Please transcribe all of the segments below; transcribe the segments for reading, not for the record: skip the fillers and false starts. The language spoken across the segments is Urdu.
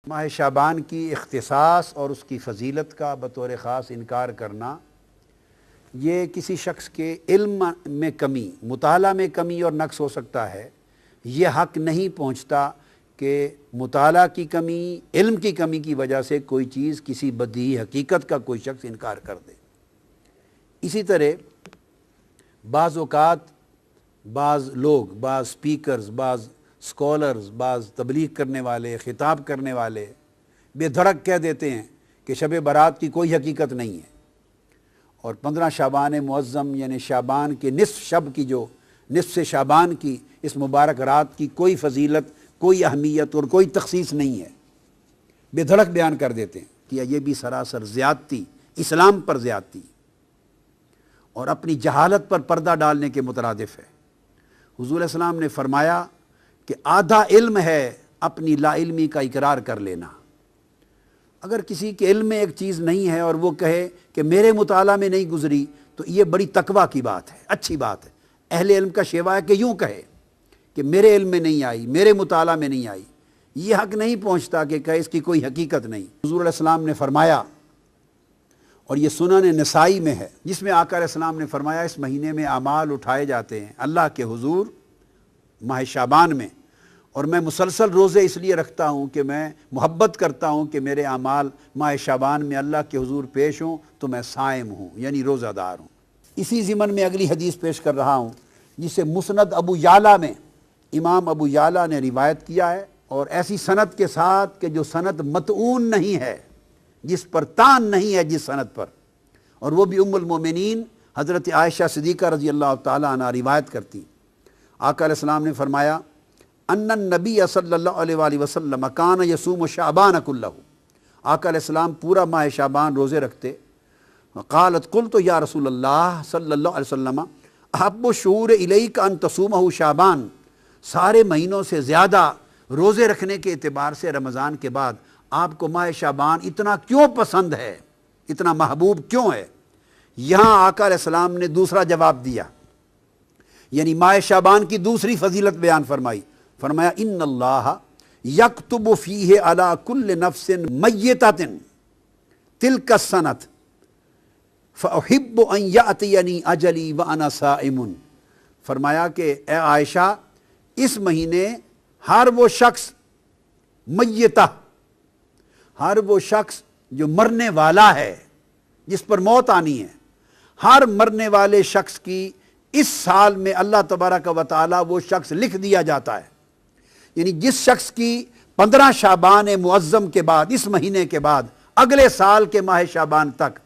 ماہ شعبان کی اختصاص اور اس کی فضیلت کا بطور خاص انکار کرنا یہ کسی شخص کے علم میں کمی، مطالعہ میں کمی اور نقص ہو سکتا ہے۔ یہ حق نہیں پہنچتا کہ مطالعہ کی کمی، علم کی کمی کی وجہ سے کوئی چیز، کسی بدیہی حقیقت کا کوئی شخص انکار کر دے۔ اسی طرح بعض اوقات بعض لوگ، بعض سپیکرز، بعض اسکالرز، بعض تبلیغ کرنے والے، خطاب کرنے والے بے دھڑک کہہ دیتے ہیں کہ شب برات کی کوئی حقیقت نہیں ہے، اور 15 شعبان معظم یعنی شعبان کے نصف شب کی، جو نصف شعبان کی اس مبارک رات کی کوئی فضیلت، کوئی اہمیت اور کوئی تخصیص نہیں ہے، بے دھڑک بیان کر دیتے ہیں کہ یہ بھی سراسر زیادتی، اسلام پر زیادتی اور اپنی جہالت پر پردہ ڈالنے کے مترادف ہے۔ حضور علیہ السلام نے فرمایا کہ آدھا علم ہے اپنی لا علمی کا اقرار کر لینا۔ اگر کسی کے علم میں ایک چیز نہیں ہے اور وہ کہے کہ میرے مطالعہ میں نہیں گزری، تو یہ بڑی تقویٰ کی بات ہے، اچھی بات ہے۔ اہل علم کا شیوا ہے کہ یوں کہے کہ میرے علم میں نہیں آئی، میرے مطالعہ میں نہیں آئی۔ یہ حق نہیں پہنچتا کہ کہے اس کی کوئی حقیقت نہیں۔ حضور علیہ السلام نے فرمایا، اور یہ سنن نسائی میں ہے، جس میں آقا علیہ السلام نے فرمایا اس مہینے میں اعمال اٹھائے جاتے ہیں اللہ کے حضور ماہ شعبان میں، اور میں مسلسل روزے اس لیے رکھتا ہوں کہ میں محبت کرتا ہوں کہ میرے اعمال ماہ شعبان میں اللہ کے حضور پیش ہوں تو میں صائم ہوں، یعنی روزہ دار ہوں۔ اسی ضمن میں اگلی حدیث پیش کر رہا ہوں، جسے مسند ابو یعلا میں امام ابو یعلا نے روایت کیا ہے، اور ایسی سند کے ساتھ کہ جو سند متعون نہیں ہے، جس پر تان نہیں ہے جس سند پر، اور وہ بھی ام المومنین حضرت عائشہ صدیقہ رضی اللہ تعالیٰ عنہ روایت کرتی۔ آقا علیہ السلام نے فرمایا ان النبی صلی اللہ علیہ وآلہ وسلم کان یصوم شعبان کلہ، آقا علیہ السلام پورا ماہ شعبان روزے رکھتے۔ قالت قلت یا رسول اللہ صلی اللہ علیہ وسلم احب الشہور الیک ان تصومہ شعبان، سارے مہینوں سے زیادہ روزے رکھنے کے اعتبار سے رمضان کے بعد آپ کو ماہ شعبان اتنا کیوں پسند ہے، اتنا محبوب کیوں ہے؟ یہاں آقا علیہ السلام نے دوسرا جواب دیا، یعنی ماہ شعبان کی دوسری فضیلت بیان فرمائی۔ فرمایا ان اللہ یکتب فیہ علی کل نفس میتۃ تلک السنۃ فاحب ان یاتینی اجلی وانا صائم۔ فرمایا کہ اے عائشہ، اس مہینے ہر وہ شخص میتہ، ہر وہ شخص جو مرنے والا ہے، جس پر موت آنی ہے، ہر مرنے والے شخص کی اس سال میں اللہ تبارک و تعالی وہ شخص لکھ دیا جاتا ہے۔ یعنی جس شخص کی 15 شعبان معظم کے بعد، اس مہینے کے بعد اگلے سال کے ماہ شعبان تک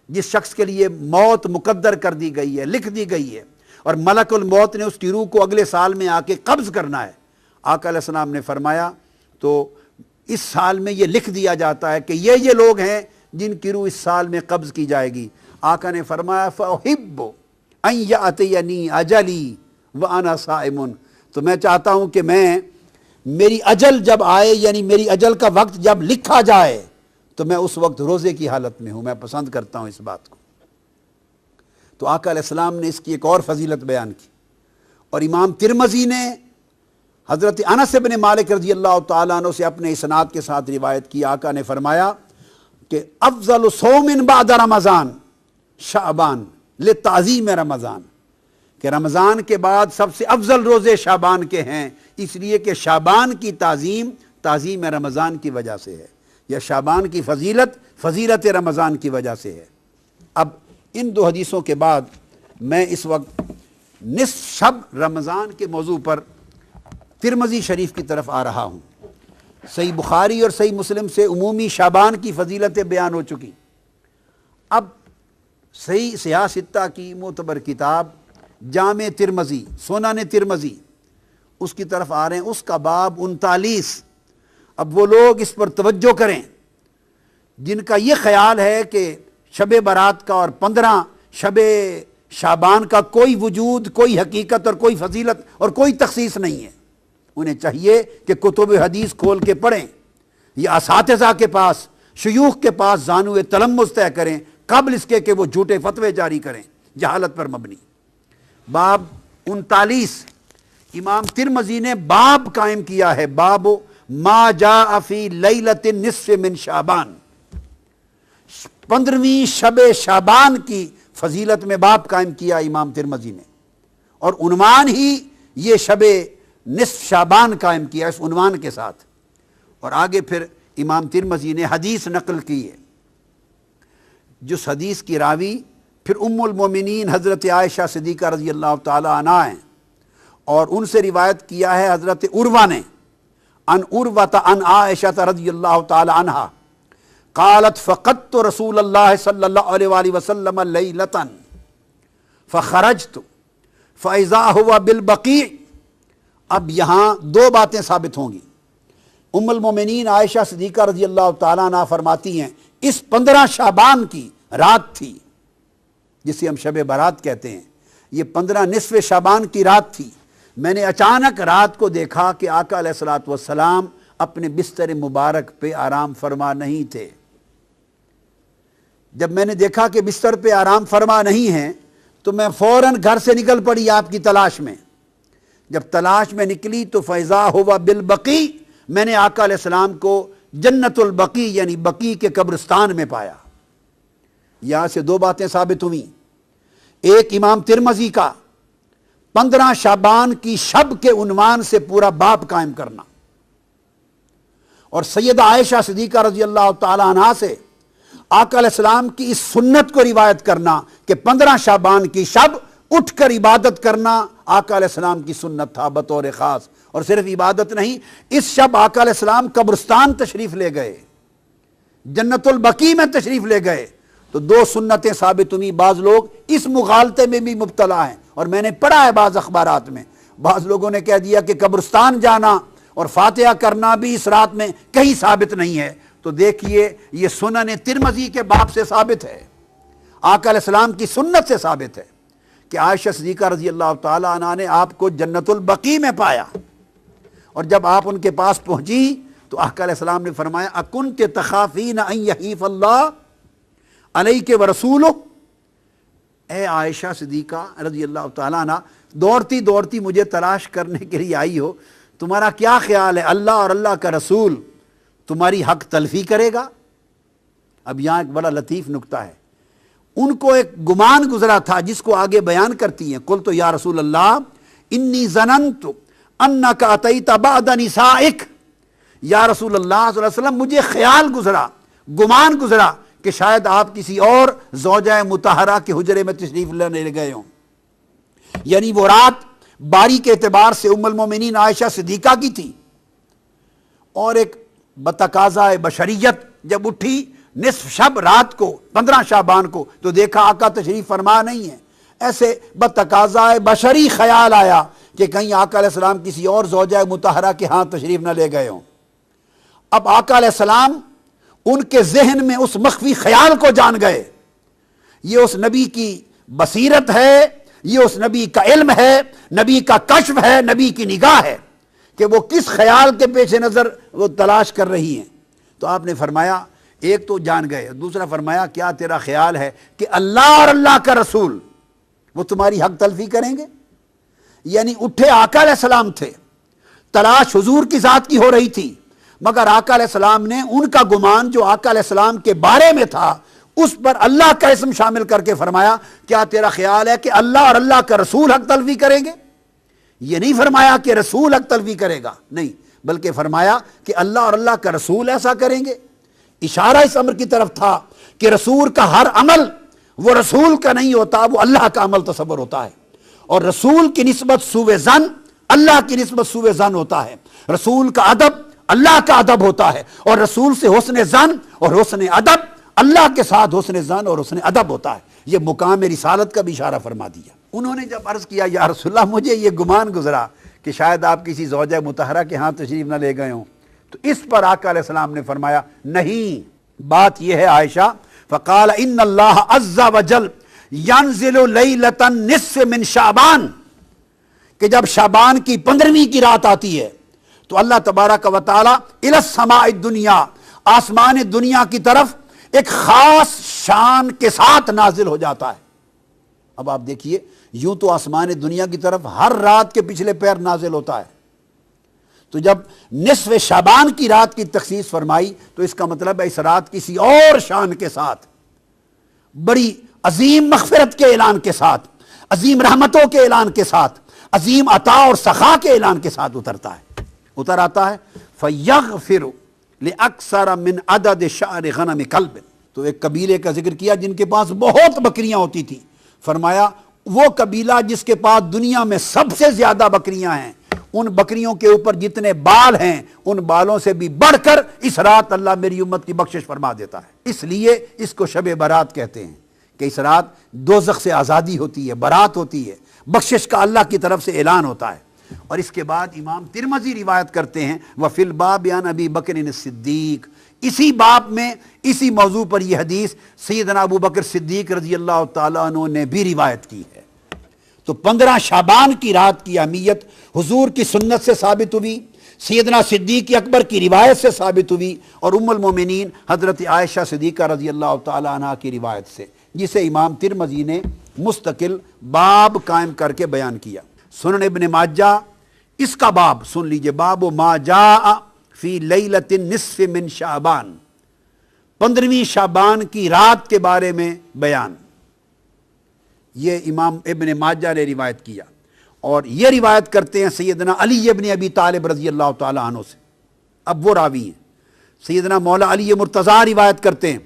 جس شخص کے لیے موت مقدر کر دی گئی ہے، لکھ دی گئی ہے، اور ملک الموت نے اس کی روح کو اگلے سال میں آ کے قبض کرنا ہے، آقا علیہ السلام نے فرمایا تو اس سال میں یہ لکھ دیا جاتا ہے کہ یہ لوگ ہیں جن کی روح اس سال میں قبض کی جائے گی۔ آقا نے فرمایا فَأُحِبُّ أَن يَأْتِيَنِي أَجَلِي وَأَنَا صَائِمٌ، تو میں چاہتا ہوں کہ میری اجل جب آئے، یعنی میری اجل کا وقت جب لکھا جائے تو میں اس وقت روزے کی حالت میں ہوں، میں پسند کرتا ہوں اس بات کو۔ تو آقا علیہ السلام نے اس کی ایک اور فضیلت بیان کی، اور امام ترمذی نے حضرت انس بن مالک رضی اللہ تعالیٰ عنہ سے اپنے اسناد کے ساتھ روایت کی۔ آقا نے فرمایا کہ افضل صوم بعد رمضان شعبان لتعظیم رمضان، کہ رمضان کے بعد سب سے افضل روزے شعبان کے ہیں، اس لیے کہ شعبان کی تعظیم رمضان کی وجہ سے ہے، یا شعبان کی فضیلت رمضان کی وجہ سے ہے۔ اب ان دو حدیثوں کے بعد میں اس وقت نصف شب رمضان کے موضوع پر ترمذی شریف کی طرف آ رہا ہوں۔ صحیح بخاری اور صحیح مسلم سے عمومی شعبان کی فضیلتیں بیان ہو چکی، اب صحیح سیاہ ستہ کی معتبر کتاب جامع ترمذی، سنن ترمذی، اس کی طرف آ رہے ہیں۔ اس کا باب 39۔ اب وہ لوگ اس پر توجہ کریں جن کا یہ خیال ہے کہ شب برات کا اور 15 شب شعبان کا کوئی وجود، کوئی حقیقت اور کوئی فضیلت اور کوئی تخصیص نہیں ہے۔ انہیں چاہیے کہ کتب حدیث کھول کے پڑھیں، یا اساتذہ کے پاس، شیوخ کے پاس زانو تلمذ طے کریں قبل اس کے کہ وہ جھوٹے فتوے جاری کریں جہالت پر مبنی۔ باب 39 امام ترمذی نے باب قائم کیا ہے، باب ما جاء فی لیلۃ النصف من شعبان، 15ویں شب شعبان کی فضیلت میں باب قائم کیا امام ترمذی نے، اور عنوان ہی یہ شب نصف شعبان قائم کیا اس عنوان کے ساتھ۔ اور آگے پھر امام ترمذی نے حدیث نقل کی ہے، جس حدیث کی راوی پھر ام المومنین حضرت عائشہ صدیقہ رضی اللہ تعالی عنہا ہیں، اور ان سے روایت کیا ہے حضرت عروہ نے، عن عروہ عن عائشہ رضی اللہ تعالی عنہا قالت فقدت رسول اللہ صلی اللہ علیہ وآلہ وسلم لیلۃ فخرجت فاذا هو بالبقیع۔ اب یہاں دو باتیں ثابت ہوں گی۔ ام المومنین عائشہ صدیقہ رضی اللہ تعالیٰ عنہ فرماتی ہیں اس 15 شعبان کی رات تھی، جسے ہم شب برات کہتے ہیں، یہ 15 نصف شعبان کی رات تھی۔ میں نے اچانک رات کو دیکھا کہ آقا علیہ الصلوۃ والسلام اپنے بستر مبارک پہ آرام فرما نہیں تھے۔ جب میں نے دیکھا کہ بستر پہ آرام فرما نہیں ہیں تو میں فوراً گھر سے نکل پڑی آپ کی تلاش میں۔ جب تلاش میں نکلی تو فیضا ہوا بالبقیع، میں نے آقا علیہ السلام کو جنت البقیع یعنی بقیع کے قبرستان میں پایا۔ یہاں سے دو باتیں ثابت ہوئیں، ایک امام ترمذی کا 15 شعبان کی شب کے عنوان سے پورا باب قائم کرنا، اور سیدہ عائشہ صدیقہ رضی اللہ تعالی عنہا سے آقا علیہ السلام کی اس سنت کو روایت کرنا کہ 15 شعبان کی شب اٹھ کر عبادت کرنا آقا علیہ السلام کی سنت تھا بطور خاص۔ اور صرف عبادت نہیں، اس شب آقا علیہ السلام قبرستان تشریف لے گئے، جنت البقیع میں تشریف لے گئے، تو دو سنتیں ثابت ہوئی۔ بعض لوگ اس مغالطے میں بھی مبتلا ہیں، اور میں نے پڑھا ہے بعض اخبارات میں، بعض لوگوں نے کہہ دیا کہ قبرستان جانا اور فاتحہ کرنا بھی اس رات میں کہیں ثابت نہیں ہے۔ تو دیکھیے یہ سنن ترمذی کے باب سے ثابت ہے، آقا علیہ السلام کی سنت سے ثابت ہے کہ عائشہ صدیقہ رضی اللہ تعالی عنہا نے آپ کو جنت البقیع میں پایا، اور جب آپ ان کے پاس پہنچی تو آقا علیہ السلام نے فرمایا اکنت تخافین ان یحیف اللہ علیک ورسولہ، اے عائشہ صدیقہ رضی اللہ تعالی عنہ دوڑتی دوڑتی مجھے تلاش کرنے کے لیے آئی ہو، تمہارا کیا خیال ہے اللہ اور اللہ کا رسول تمہاری حق تلفی کرے گا؟ اب یہاں ایک بڑا لطیف نکتہ ہے، ان کو ایک گمان گزرا تھا جس کو آگے بیان کرتی ہیں، قلت یا رسول اللہ انی ظننت انک اتیت بعد نسائک، یا رسول اللہ صلی اللہ علیہ وسلم مجھے خیال گزرا، گمان گزرا کہ شاید آپ کسی اور زوجہ مطہرہ کے حجرے میں تشریف لینے گئے ہوں۔ یعنی وہ رات باری کے اعتبار سے ام المومنین عائشہ صدیقہ کی تھی، اور ایک بتقاضاء بشریت جب اٹھی نصف شب رات کو 15 شعبان کو تو دیکھا آقا تشریف فرما نہیں ہے، ایسے بتقاضاء بشری خیال آیا کہ کہیں آقا علیہ السلام کسی اور زوجہ مطہرہ کے ہاں تشریف نہ لے گئے ہوں۔ اب آقا علیہ السلام ان کے ذہن میں اس مخفی خیال کو جان گئے، یہ اس نبی کی بصیرت ہے، یہ اس نبی کا علم ہے، نبی کا کشف ہے، نبی کی نگاہ ہے کہ وہ کس خیال کے پیش نظر وہ تلاش کر رہی ہیں۔ تو آپ نے فرمایا ایک تو جان گئے، دوسرا فرمایا کیا تیرا خیال ہے کہ اللہ اور اللہ کا رسول وہ تمہاری حق تلفی کریں گے؟ یعنی اٹھے آقا علیہ السلام تھے، تلاش حضور کی ذات کی ہو رہی تھی، مگر آقا علیہ السلام نے ان کا گمان جو آقا علیہ السلام کے بارے میں تھا اس پر اللہ کا اسم شامل کر کے فرمایا کیا تیرا خیال ہے کہ اللہ اور اللہ کا رسول حق تلفی کریں گے؟ یہ نہیں فرمایا کہ رسول حق تلفی کرے گا، نہیں، بلکہ فرمایا کہ اللہ اور اللہ کا رسول ایسا کریں گے۔ اشارہ اس امر کی طرف تھا کہ رسول کا ہر عمل وہ رسول کا نہیں ہوتا، وہ اللہ کا عمل تصور ہوتا ہے، اور رسول کی نسبت سوء ظن اللہ کی نسبت سوء ظن ہوتا ہے، رسول کا ادب اللہ کا ادب ہوتا ہے، اور رسول سے حسن ظن اور حسن ادب اللہ کے ساتھ حسن ظن اور حسن ادب ہوتا ہے۔ یہ مقام رسالت کا بھی اشارہ فرما دیا۔ انہوں نے جب عرض کیا یا رسول اللہ مجھے یہ گمان گزرا کہ شاید آپ کسی زوجہ مطہرہ کے ہاں تشریف نہ لے گئے ہوں، تو اس پر آقا علیہ السلام نے فرمایا نہیں، بات یہ ہے عائشہ، فقال ان اللہ عز وجل ینزل لیلۃ النصف من شعبان، کہ جب شعبان کی 15ویں کی رات آتی ہے تو اللہ تبارک و تعالی الی السماء الدنیا، آسمان دنیا کی طرف ایک خاص شان کے ساتھ نازل ہو جاتا ہے۔ اب آپ دیکھیے یوں تو آسمان دنیا کی طرف ہر رات کے پچھلے پیر نازل ہوتا ہے، تو تو جب نصف شعبان کی رات کی تخصیص فرمائی تو اس کا مطلب ہے اس رات کسی اور شان کے ساتھ، بڑی عظیم مغفرت کے اعلان کے ساتھ، عظیم رحمتوں کے اعلان کے ساتھ، عظیم عطا اور سخا کے اعلان کے ساتھ اتر آتا ہے فَيَغْفِرُ لِأَكْثَرَ مِنْ عَدَدِ شَعْرِ غَنَمِ كَلْبٍ۔ تو ایک قبیلے کا ذکر کیا جن کے پاس بہت بکریاں ہوتی تھیں، فرمایا وہ قبیلہ جس کے پاس دنیا میں سب سے زیادہ بکریاں ہیں، ان بکریوں کے اوپر جتنے بال ہیں ان بالوں سے بھی بڑھ کر اس رات اللہ میری امت کی بخشش فرما دیتا ہے۔ اس لیے اس کو شب برات کہتے ہیں کہ اس رات دوزخ سے آزادی ہوتی ہے، برات ہوتی ہے، بخشش کا اللہ کی طرف سے اعلان ہوتا ہے۔ اور اس کے بعد امام ترمذی روایت کرتے ہیں وفی الباب عن ابی بکر الصدیق، اسی باب میں اسی موضوع پر یہ حدیث سیدنا ابو بکر صدیق رضی اللہ تعالیٰ عنہ نے بھی روایت کی ہے۔ تو 15 شعبان کی رات کی اہمیت حضور کی سنت سے ثابت ہوئی، سیدنا صدیق اکبر کی روایت سے ثابت ہوئی، اور ام المومنین حضرت عائشہ صدیقہ رضی اللہ تعالیٰ عنہ کی روایت سے، جسے امام ترمذی نے مستقل باب قائم کر کے بیان کیا۔ سنن ابن ماجہ اس کا باب سن لیجئے، باب ما جاء فی لیلۃ النصف من شعبان، 15ویں شعبان کی رات کے بارے میں بیان، یہ امام ابن ماجہ نے روایت کیا، اور یہ روایت کرتے ہیں سیدنا علی ابن ابی طالب رضی اللہ تعالی عنہ سے، اب وہ راوی ہیں۔ سیدنا مولا علی مرتضیٰ روایت کرتے ہیں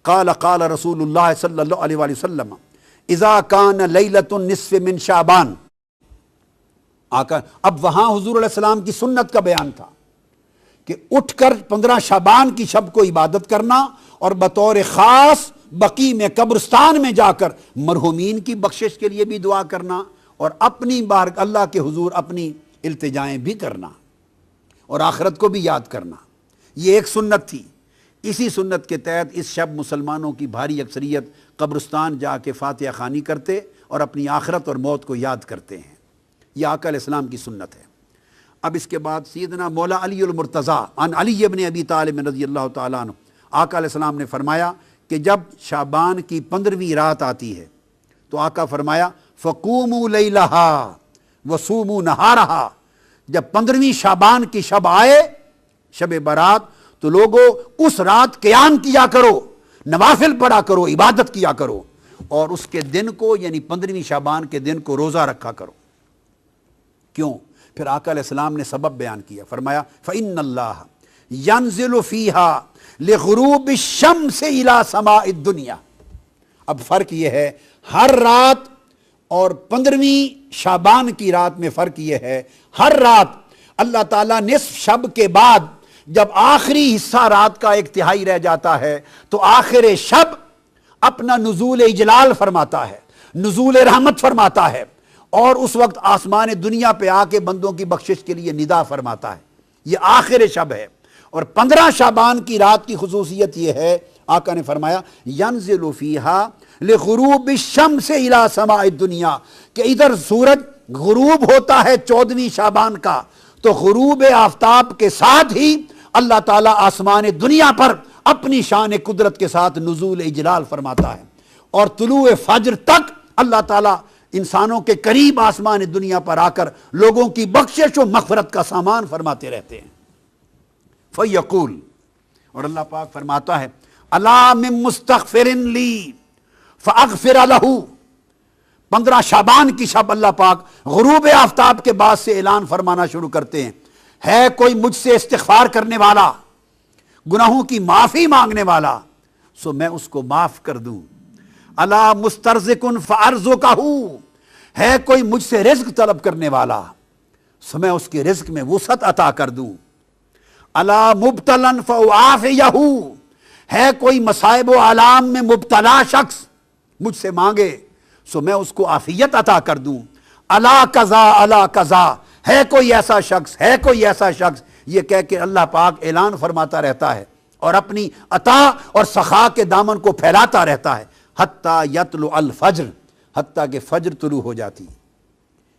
قال قال رسول اللہ صلی اللہ علیہ وآلہ وسلم اذا کان لیلۃ النصف من شعبان، اب وہاں حضور علیہ السلام کی سنت کا بیان تھا کہ اٹھ کر 15 شعبان کی شب کو عبادت کرنا اور بطور خاص بقیع میں قبرستان میں جا کر مرحومین کی بخشش کے لیے بھی دعا کرنا، اور اپنی بار اللہ کے حضور اپنی التجائیں بھی کرنا، اور آخرت کو بھی یاد کرنا، یہ ایک سنت تھی۔ اسی سنت کے تحت اس شب مسلمانوں کی بھاری اکثریت قبرستان جا کے فاتحہ خوانی کرتے اور اپنی آخرت اور موت کو یاد کرتے ہیں، یہ آقا علیہ السلام کی سنت ہے۔ اب اس کے بعد سیدنا مولا علی المرتضیٰ عن علی ابن ابی طالب رضی اللہ تعالیٰ عنہ، آقا علیہ السلام نے فرمایا کہ جب شعبان کی 15ویں رات آتی ہے تو آقا فرمایا فقوموا لیلہا وصوموا نہارہا، جب 15ویں شعبان کی شب آئے، شب برات، تو لوگوں اس رات قیام کیا کرو، نوافل پڑھا کرو، عبادت کیا کرو، اور اس کے دن کو یعنی 15ویں شعبان کے دن کو روزہ رکھا کرو۔ کیوں؟ پھر آقا علیہ السلام نے سبب بیان کیا، فرمایا فَإِنَّ اللَّهَ يَنزِلُ فِيهَا لِغُرُوبِ الشَّمْسِ إِلَى سَمَاءِ الدُّنْيَا۔ اب فرق یہ ہے، ہر رات اور 15ویں شعبان کی رات میں فرق یہ ہے، ہر رات اللہ تعالیٰ نصف شب کے بعد جب آخری حصہ رات کا ایک تہائی رہ جاتا ہے تو آخر شب اپنا نزول اجلال فرماتا ہے، نزول رحمت فرماتا ہے، اور اس وقت آسمان دنیا پہ آ کے بندوں کی بخشش کے لیے ندا فرماتا ہے، یہ آخر شب ہے۔ اور 15 شعبان کی رات کی خصوصیت یہ ہے، آقا نے فرمایا ینزل فیہا لغروب الشمس الی سماء الدنیا، کہ ادھر سورج غروب ہوتا ہے 14ویں شعبان کا، تو غروب آفتاب کے ساتھ ہی اللہ تعالیٰ آسمان دنیا پر اپنی شان قدرت کے ساتھ نزول اجلال فرماتا ہے، اور طلوع فجر تک اللہ تعالیٰ انسانوں کے قریب آسمان دنیا پر آ کر لوگوں کی بخشش و مغفرت کا سامان فرماتے رہتے ہیں۔ فَيَقُول، اور اللہ پاک فرماتا ہے أَلَا مِن مُسْتَغْفِرٍ لِّي فَأَغْفِرَ لَهُ، 15 شعبان کی شب اللہ پاک غروب آفتاب کے بعد سے اعلان فرمانا شروع کرتے ہیں، ہے کوئی مجھ سے استغفار کرنے والا، گناہوں کی معافی مانگنے والا، سو میں اس کو معاف کر دوں۔ الا مسترزقن فارزقہ، ہے کوئی مجھ سے رزق طلب کرنے والا، سو میں اس کے رزق میں وسعت عطا کر دوں۔ الا مبتلا فاعافیہ، ہے کوئی مصائب و آلام میں مبتلا شخص مجھ سے مانگے سو میں اس کو عافیت عطا کر دوں۔ الا قضا الا قضا، ہے کوئی ایسا شخص، ہے کوئی ایسا شخص، یہ کہہ کے اللہ پاک اعلان فرماتا رہتا ہے اور اپنی عطا اور سخا کے دامن کو پھیلاتا رہتا ہے، حتیٰ یطلع الفجر، حتیٰ کہ فجر طلوع ہو جاتی۔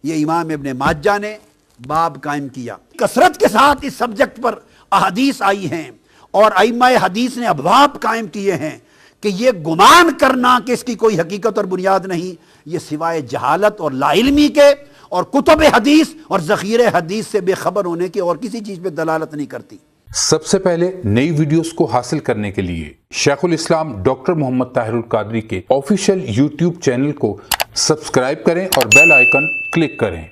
یہ امام ابن ماجہ نے باب قائم کیا۔ کثرت کے ساتھ اس سبجیکٹ پر احادیث آئی ہیں اور ائمہ حدیث نے ابواب قائم کیے ہیں کہ یہ گمان کرنا کہ اس کی کوئی حقیقت اور بنیاد نہیں، یہ سوائے جہالت اور لا علمی کے اور کتب حدیث اور ذخیرے حدیث سے بے خبر ہونے کی اور کسی چیز پہ دلالت نہیں کرتی۔ سب سے پہلے نئی ویڈیوز کو حاصل کرنے کے لیے شیخ الاسلام ڈاکٹر محمد طاہر القادری کے آفیشیل یوٹیوب چینل کو سبسکرائب کریں اور بیل آئیکن کلک کریں۔